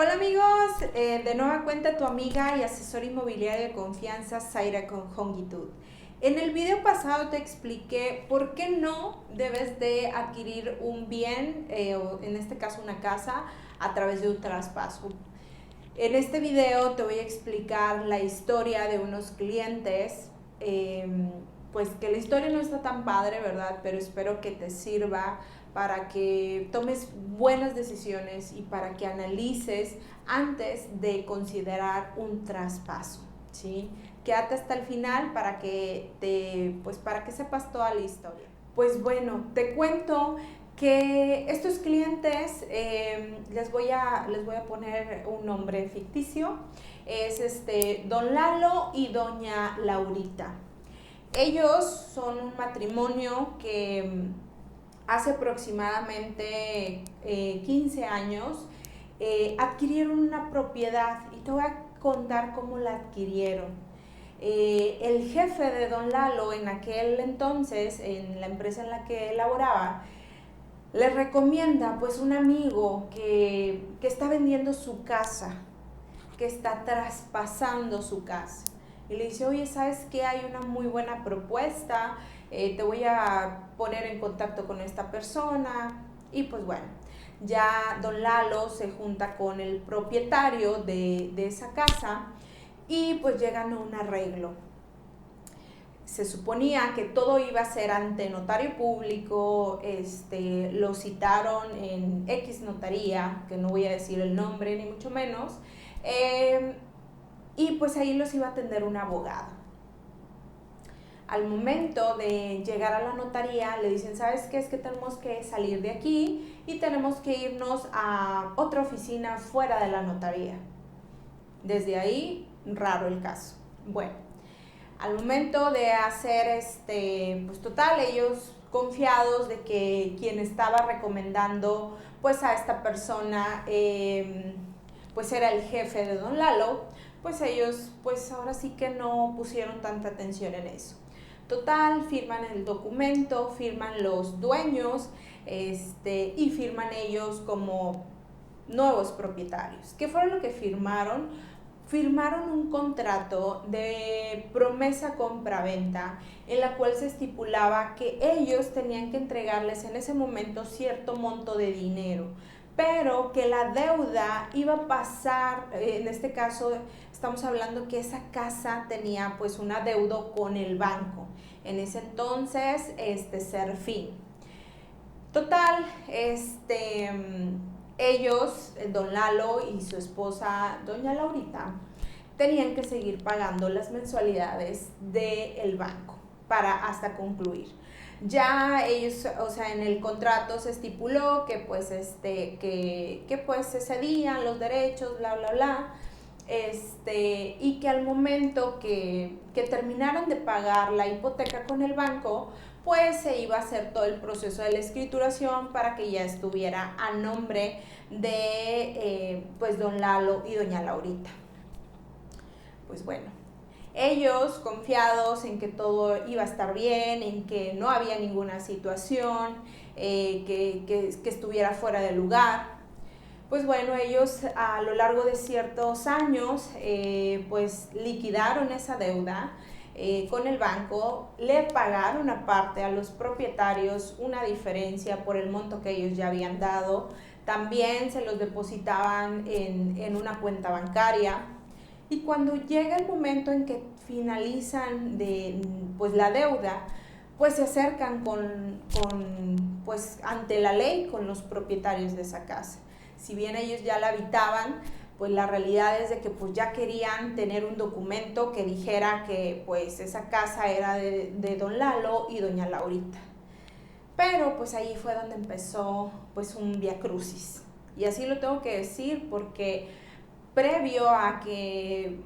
Hola amigos, de nueva cuenta tu amiga y asesora inmobiliaria de confianza, Zaira con Hongitud. En el video pasado te expliqué por qué no debes de adquirir un bien, o en este caso una casa, a través de un traspaso. En este video te voy a explicar la historia de unos clientes, pues que la historia no está tan padre, ¿verdad? Pero espero que te sirva para que tomes buenas decisiones y para que analices antes de considerar un traspaso, ¿sí? Quédate hasta el final para que para que sepas toda la historia. Pues bueno, te cuento que estos clientes, les voy a poner un nombre ficticio, es don Lalo y doña Laurita. Ellos son un matrimonio que hace aproximadamente 15 años adquirieron una propiedad y te voy a contar cómo la adquirieron. El jefe de don Lalo en aquel entonces, en la empresa en la que laboraba, le recomienda pues un amigo que está vendiendo su casa, que está traspasando su casa. Y le dice, oye, ¿sabes qué? Hay una muy buena propuesta, te voy a poner en contacto con esta persona. Y pues bueno, ya don Lalo se junta con el propietario de esa casa y pues llegan a un arreglo. Se suponía que todo iba a ser ante notario público, lo citaron en X notaría, que no voy a decir el nombre ni mucho menos, y pues ahí los iba a atender un abogado. Al momento de llegar a la notaría le dicen, ¿sabes qué? Es que tenemos que salir de aquí y tenemos que irnos a otra oficina fuera de la notaría. Desde ahí, raro el caso. Bueno, al momento de hacer pues total, ellos confiados de que quien estaba recomendando pues a esta persona pues era el jefe de don Lalo, pues ellos pues ahora sí que no pusieron tanta atención en eso. Total, firman el documento, firman los dueños y firman ellos como nuevos propietarios. ¿Qué fue lo que firmaron? Firmaron un contrato de promesa compra-venta en la cual se estipulaba que ellos tenían que entregarles en ese momento cierto monto de dinero, pero que la deuda iba a pasar, en este caso estamos hablando que esa casa tenía pues un adeudo con el banco, en ese entonces Serfín. Total, ellos, don Lalo y su esposa, doña Laurita, tenían que seguir pagando las mensualidades del banco para hasta concluir. Ya ellos, o sea, en el contrato se estipuló que pues que pues se cedían los derechos, bla bla bla, y que al momento que terminaran de pagar la hipoteca con el banco, pues se iba a hacer todo el proceso de la escrituración para que ya estuviera a nombre de pues don Lalo y doña Laurita. Pues bueno, ellos confiados en que todo iba a estar bien, en que no había ninguna situación que estuviera fuera de lugar, pues bueno, ellos a lo largo de ciertos años pues liquidaron esa deuda con el banco, le pagaron aparte a los propietarios una diferencia por el monto que ellos ya habían dado, también se los depositaban en una cuenta bancaria, y cuando llega el momento en que finalizan pues la deuda, pues se acercan pues ante la ley con los propietarios de esa casa. Si bien ellos ya la habitaban, pues la realidad es de que pues ya querían tener un documento que dijera que pues esa casa era de don Lalo y doña Laurita. Pero pues ahí fue donde empezó pues un viacrucis. Y así lo tengo que decir porque previo a que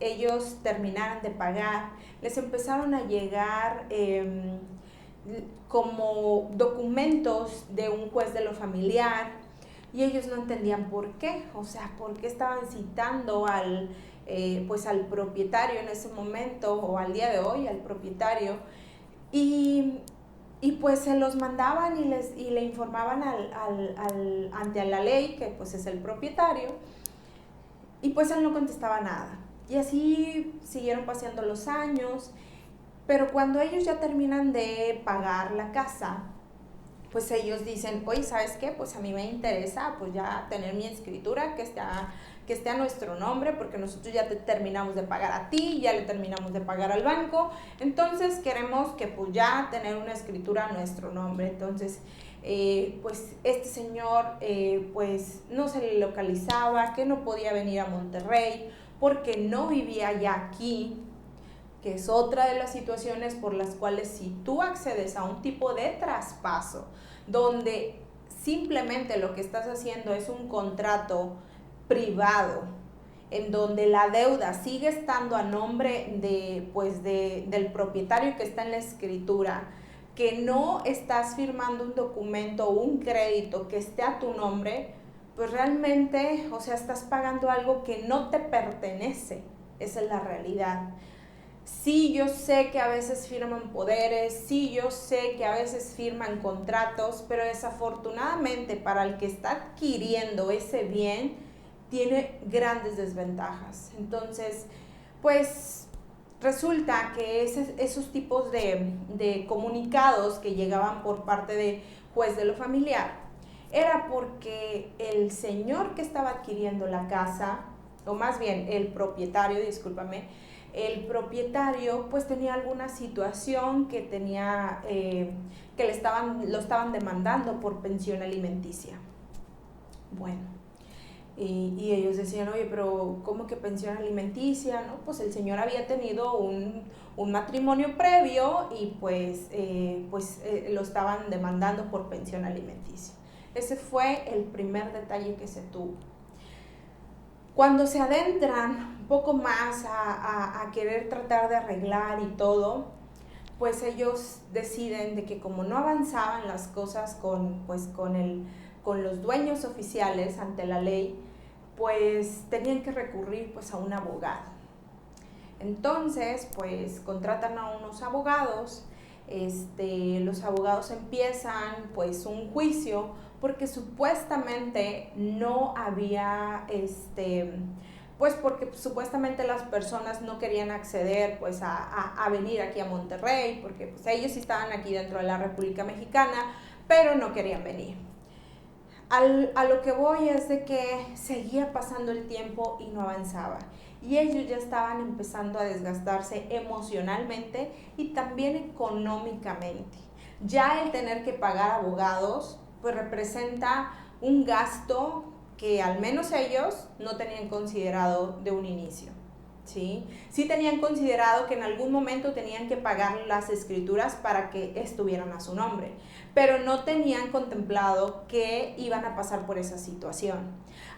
ellos terminaran de pagar, les empezaron a llegar como documentos de un juez de lo familiar, y ellos no entendían por qué, o sea, por qué estaban citando pues al propietario en ese momento, o al día de hoy al propietario, y y pues se los mandaban y le informaban ante la ley, que pues es el propietario, y pues él no contestaba nada. Y así siguieron pasando los años, pero cuando ellos ya terminan de pagar la casa, pues ellos dicen, oye, ¿sabes qué? Pues a mí me interesa pues ya tener mi escritura que esté a nuestro nombre, porque nosotros ya te terminamos de pagar a ti, ya le terminamos de pagar al banco, entonces queremos que pues ya tener una escritura a nuestro nombre. Entonces pues este señor pues no se le localizaba, que no podía venir a Monterrey porque no vivía ya aquí, que es otra de las situaciones por las cuales si tú accedes a un tipo de traspaso donde simplemente lo que estás haciendo es un contrato privado en donde la deuda sigue estando a nombre del propietario que está en la escritura, que no estás firmando un documento o un crédito que esté a tu nombre, pues realmente, o sea, estás pagando algo que no te pertenece. Esa es la realidad. Sí, yo sé que a veces firman poderes, sí, yo sé que a veces firman contratos, pero desafortunadamente para el que está adquiriendo ese bien, tiene grandes desventajas. Entonces, pues resulta que esos tipos de comunicados que llegaban por parte de juez de lo familiar, era porque el señor que estaba adquiriendo la casa, o más bien el propietario, discúlpame, el propietario pues tenía alguna situación que tenía que lo estaban demandando por pensión alimenticia. Bueno, y ellos decían, oye, pero ¿cómo que pensión alimenticia? ¿No? Pues el señor había tenido un matrimonio previo y pues lo estaban demandando por pensión alimenticia. Ese fue el primer detalle que se tuvo. Cuando se adentran un poco más a querer tratar de arreglar y todo, pues ellos deciden de que como no avanzaban las cosas con los dueños oficiales ante la ley, pues tenían que recurrir pues a un abogado. Entonces, pues contratan a unos abogados, los abogados empiezan pues un juicio porque supuestamente no había, pues porque supuestamente las personas no querían acceder pues a venir aquí a Monterrey, porque pues ellos sí estaban aquí dentro de la República Mexicana, pero no querían venir. A lo que voy es de que seguía pasando el tiempo y no avanzaba. Y ellos ya estaban empezando a desgastarse emocionalmente y también económicamente. Ya el tener que pagar abogados pues representa un gasto que al menos ellos no tenían considerado de un inicio. ¿Sí? Sí tenían considerado que en algún momento tenían que pagar las escrituras para que estuvieran a su nombre, pero no tenían contemplado que iban a pasar por esa situación.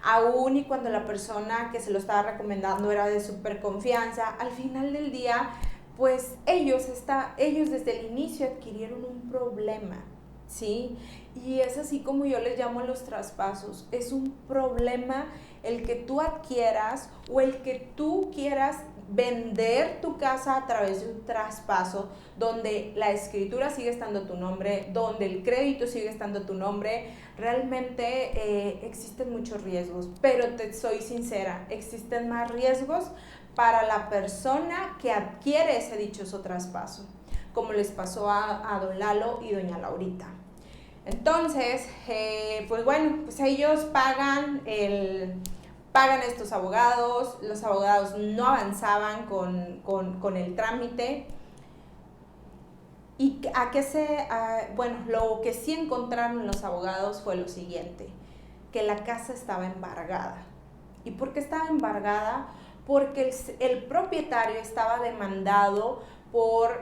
Aún y cuando la persona que se lo estaba recomendando era de súper confianza, al final del día, pues ellos desde el inicio adquirieron un problema, ¿sí? Y es así como yo les llamo a los traspasos, es un problema el que tú adquieras o el que tú quieras vender tu casa a través de un traspaso donde la escritura sigue estando a tu nombre, donde el crédito sigue estando a tu nombre. Realmente existen muchos riesgos, pero te soy sincera, existen más riesgos para la persona que adquiere ese dichoso traspaso, como les pasó a don Lalo y doña Laurita. Entonces, pues bueno, pues ellos pagan estos abogados, los abogados no avanzaban con el trámite. Y bueno, lo que sí encontraron los abogados fue lo siguiente, que la casa estaba embargada. ¿Y por qué estaba embargada? Porque el propietario estaba demandado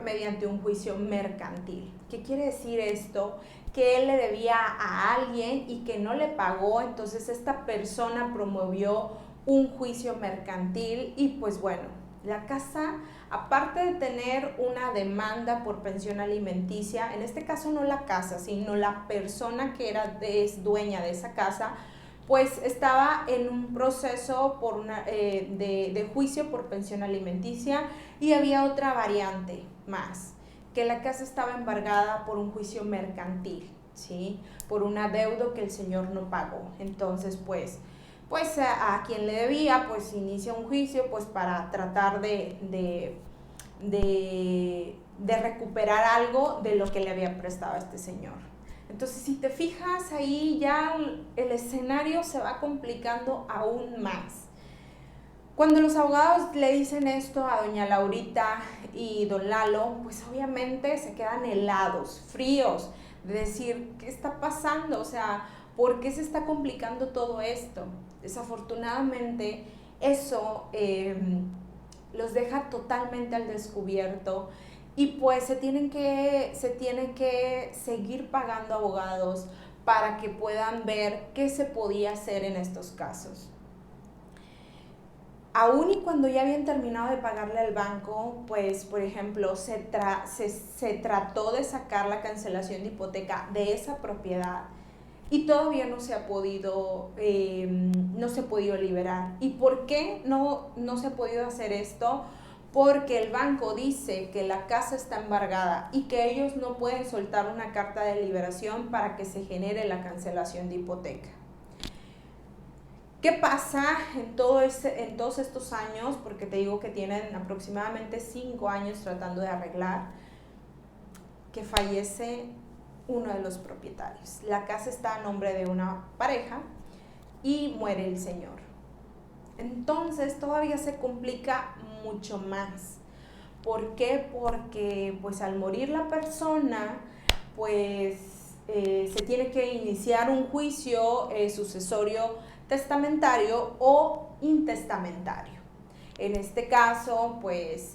mediante un juicio mercantil. ¿Qué quiere decir esto? Que él le debía a alguien y que no le pagó, entonces esta persona promovió un juicio mercantil y pues bueno, la casa, aparte de tener una demanda por pensión alimenticia, en este caso no la casa, sino la persona que es dueña de esa casa, pues estaba en un proceso de juicio por pensión alimenticia y había otra variante más, que la casa estaba embargada por un juicio mercantil, ¿sí? Por un adeudo que el señor no pagó. Entonces, pues a quien le debía, pues inicia un juicio, pues para tratar de recuperar algo de lo que le había prestado a este señor. Entonces, si te fijas ahí, ya el escenario se va complicando aún más. Cuando los abogados le dicen esto a doña Laurita y don Lalo, pues obviamente se quedan helados, fríos, de decir, ¿qué está pasando? O sea, ¿por qué se está complicando todo esto? Desafortunadamente, eso los deja totalmente al descubierto y pues se tienen que seguir pagando abogados para que puedan ver qué se podía hacer en estos casos. Aún y cuando ya habían terminado de pagarle al banco, pues, por ejemplo, se trató de sacar la cancelación de hipoteca de esa propiedad y todavía no se ha podido liberar. ¿Y por qué no se ha podido hacer esto? Porque el banco dice que la casa está embargada y que ellos no pueden soltar una carta de liberación para que se genere la cancelación de hipoteca. ¿Qué pasa en todos estos años? Porque te digo que tienen aproximadamente 5 años tratando de arreglar, que fallece uno de los propietarios. La casa está a nombre de una pareja y muere el señor. Entonces todavía se complica mucho más. ¿Por qué? Porque pues al morir la persona, pues se tiene que iniciar un juicio sucesorio testamentario o intestamentario. En este caso, pues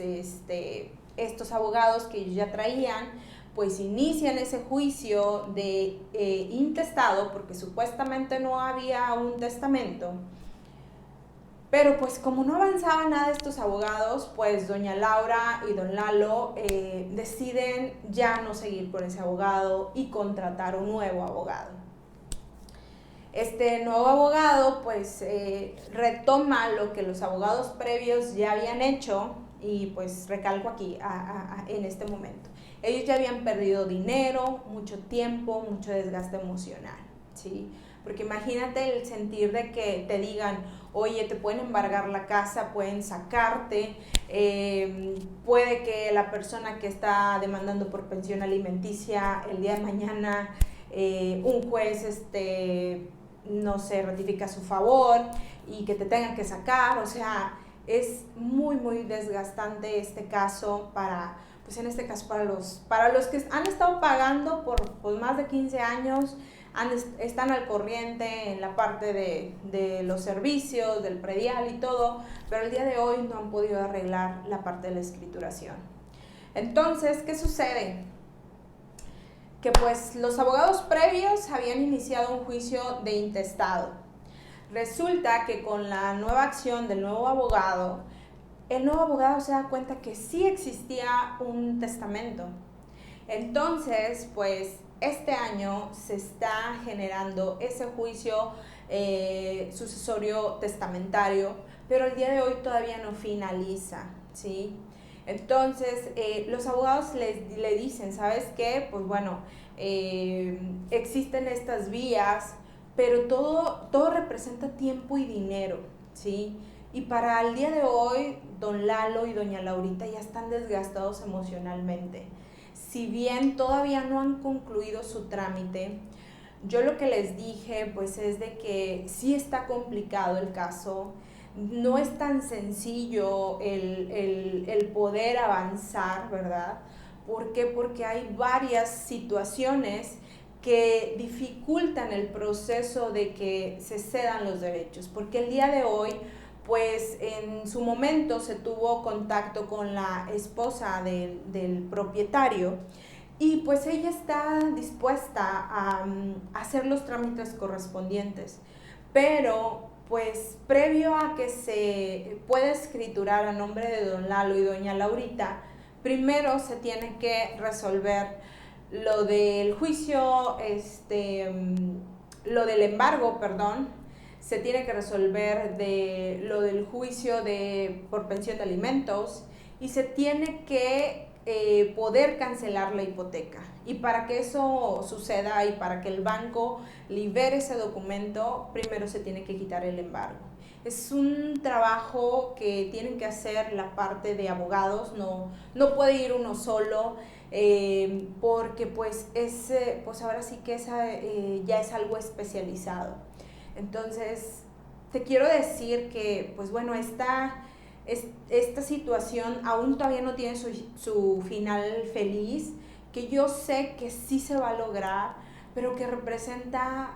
estos abogados que ellos ya traían, pues inician ese juicio de intestado, porque supuestamente no había un testamento. Pero pues como no avanzaba nada estos abogados, pues doña Laura y don Lalo deciden ya no seguir con ese abogado y contratar un nuevo abogado. Este nuevo abogado pues retoma lo que los abogados previos ya habían hecho y pues recalco aquí en este momento. Ellos ya habían perdido dinero, mucho tiempo, mucho desgaste emocional, ¿sí? Porque imagínate el sentir de que te digan, oye, te pueden embargar la casa, pueden sacarte, puede que la persona que está demandando por pensión alimenticia el día de mañana, un juez no se ratifica a su favor y que te tengan que sacar. O sea, es muy muy desgastante este caso en este caso para los que han estado pagando por más de 15 años, están al corriente en la parte de los servicios, del predial y todo, pero el día de hoy no han podido arreglar la parte de la escrituración. Entonces, ¿qué sucede? Que pues los abogados previos habían iniciado un juicio de intestado. Resulta que con la nueva acción del nuevo abogado, el nuevo abogado se da cuenta que sí existía un testamento. Entonces, pues este año se está generando ese juicio sucesorio testamentario, pero el día de hoy todavía no finaliza, ¿sí? Entonces, los abogados le dicen, ¿sabes qué? Pues bueno, existen estas vías, pero todo representa tiempo y dinero, ¿sí? Y para el día de hoy, don Lalo y doña Laurita ya están desgastados emocionalmente. Si bien todavía no han concluido su trámite, yo lo que les dije, pues es de que sí está complicado el caso. No es tan sencillo el poder avanzar, ¿verdad? ¿Por qué? Porque hay varias situaciones que dificultan el proceso de que se cedan los derechos. Porque el día de hoy, pues en su momento se tuvo contacto con la esposa del propietario y pues ella está dispuesta a hacer los trámites correspondientes. Pero pues previo a que se pueda escriturar a nombre de don Lalo y doña Laurita, primero se tiene que resolver lo del juicio, lo del embargo, perdón, se tiene que resolver lo del juicio por pensión de alimentos y se tiene que poder cancelar la hipoteca. Y para que eso suceda y para que el banco libere ese documento, primero se tiene que quitar el embargo. Es un trabajo que tienen que hacer la parte de abogados, no puede ir uno solo, porque pues ahora sí que ya es algo especializado. Entonces, te quiero decir que, pues bueno, esta situación aún todavía no tiene su final feliz, que yo sé que sí se va a lograr, pero que representa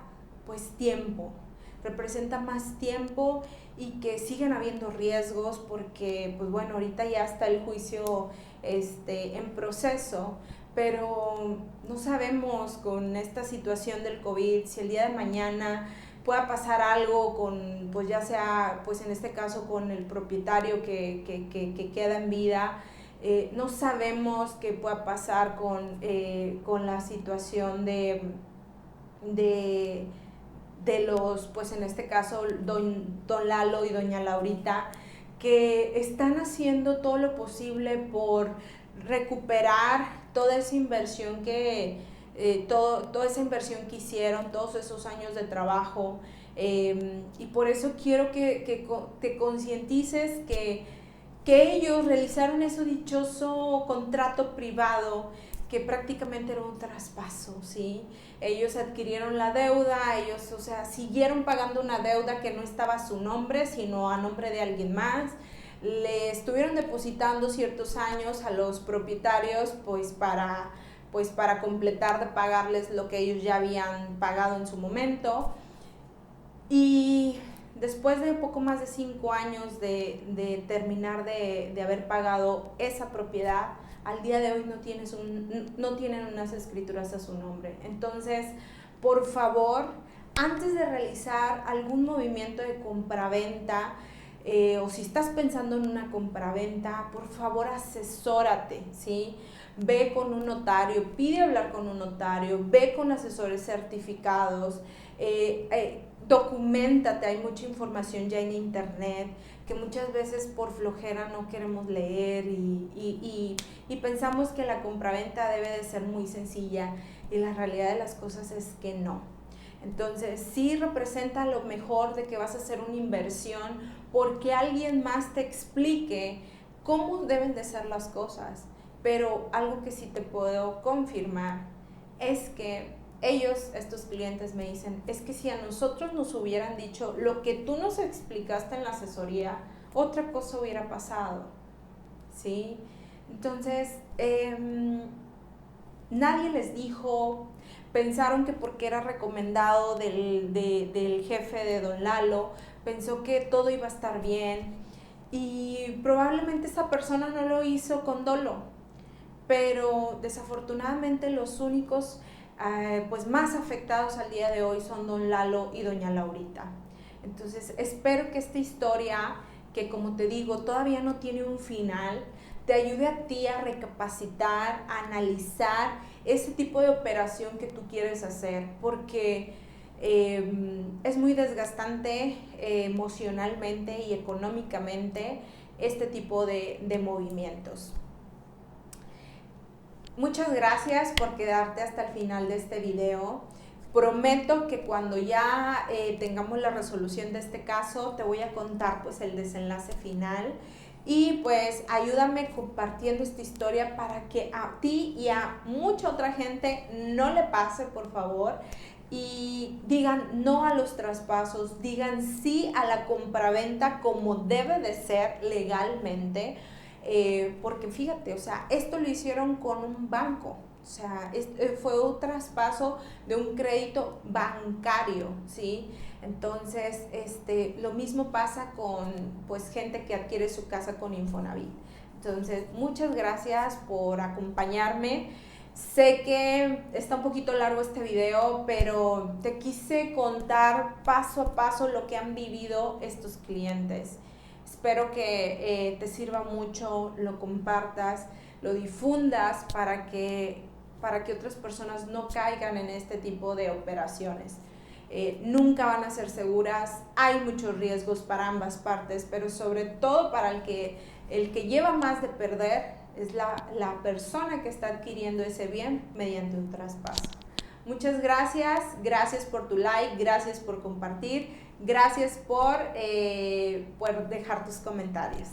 pues tiempo, representa más tiempo y que siguen habiendo riesgos porque pues bueno, ahorita ya está el juicio en proceso, pero no sabemos con esta situación del COVID si el día de mañana pueda pasar algo con, pues ya sea, pues en este caso con el propietario que queda en vida. No sabemos qué pueda pasar con la situación de los, pues en este caso, don Lalo y doña Laurita, que están haciendo todo lo posible por recuperar toda esa inversión toda esa inversión que hicieron, todos esos años de trabajo, y por eso quiero que te concientices que ellos realizaron ese dichoso contrato privado que prácticamente era un traspaso, ¿sí? Ellos adquirieron la deuda, ellos, o sea, siguieron pagando una deuda que no estaba a su nombre, sino a nombre de alguien más. Le estuvieron depositando ciertos años a los propietarios, pues para completar de pagarles lo que ellos ya habían pagado en su momento. Y después de poco más de 5 años de terminar de haber pagado esa propiedad, al día de hoy no tienen unas escrituras a su nombre. Entonces, por favor, antes de realizar algún movimiento de compraventa, o si estás pensando en una compraventa, por favor asesórate, ¿sí? Ve con un notario, pide hablar con un notario, ve con asesores certificados, documéntate, hay mucha información ya en internet que muchas veces por flojera no queremos leer y pensamos que la compraventa debe de ser muy sencilla y la realidad de las cosas es que no. Entonces sí representa lo mejor de que vas a hacer una inversión porque alguien más te explique cómo deben de ser las cosas, pero algo que sí te puedo confirmar es que estos clientes me dicen, es que si a nosotros nos hubieran dicho lo que tú nos explicaste en la asesoría, otra cosa hubiera pasado, ¿sí? Entonces, nadie les dijo, pensaron que porque era recomendado del jefe de don Lalo, pensó que todo iba a estar bien y probablemente esa persona no lo hizo con dolo, pero desafortunadamente los únicos pues más afectados al día de hoy son don Lalo y doña Laurita. Entonces espero que esta historia, que como te digo todavía no tiene un final, te ayude a ti a recapacitar, a analizar ese tipo de operación que tú quieres hacer, porque es muy desgastante emocionalmente y económicamente este tipo de movimientos. Muchas gracias por quedarte hasta el final de este video. Prometo que cuando ya tengamos la resolución de este caso, te voy a contar pues el desenlace final. Y pues ayúdame compartiendo esta historia para que a ti y a mucha otra gente no le pase, por favor. Y digan no a los traspasos, digan sí a la compraventa como debe de ser legalmente. Porque fíjate, o sea, esto lo hicieron con un banco, o sea, fue un traspaso de un crédito bancario, ¿sí? Entonces, lo mismo pasa con, pues, gente que adquiere su casa con Infonavit. Entonces, muchas gracias por acompañarme. Sé que está un poquito largo este video, pero te quise contar paso a paso lo que han vivido estos clientes. Espero que te sirva mucho, lo compartas, lo difundas para que otras personas no caigan en este tipo de operaciones. Nunca van a ser seguras, hay muchos riesgos para ambas partes, pero sobre todo para el que lleva más de perder, es la persona que está adquiriendo ese bien mediante un traspaso. Muchas gracias, gracias por tu like, gracias por compartir, gracias por dejar tus comentarios.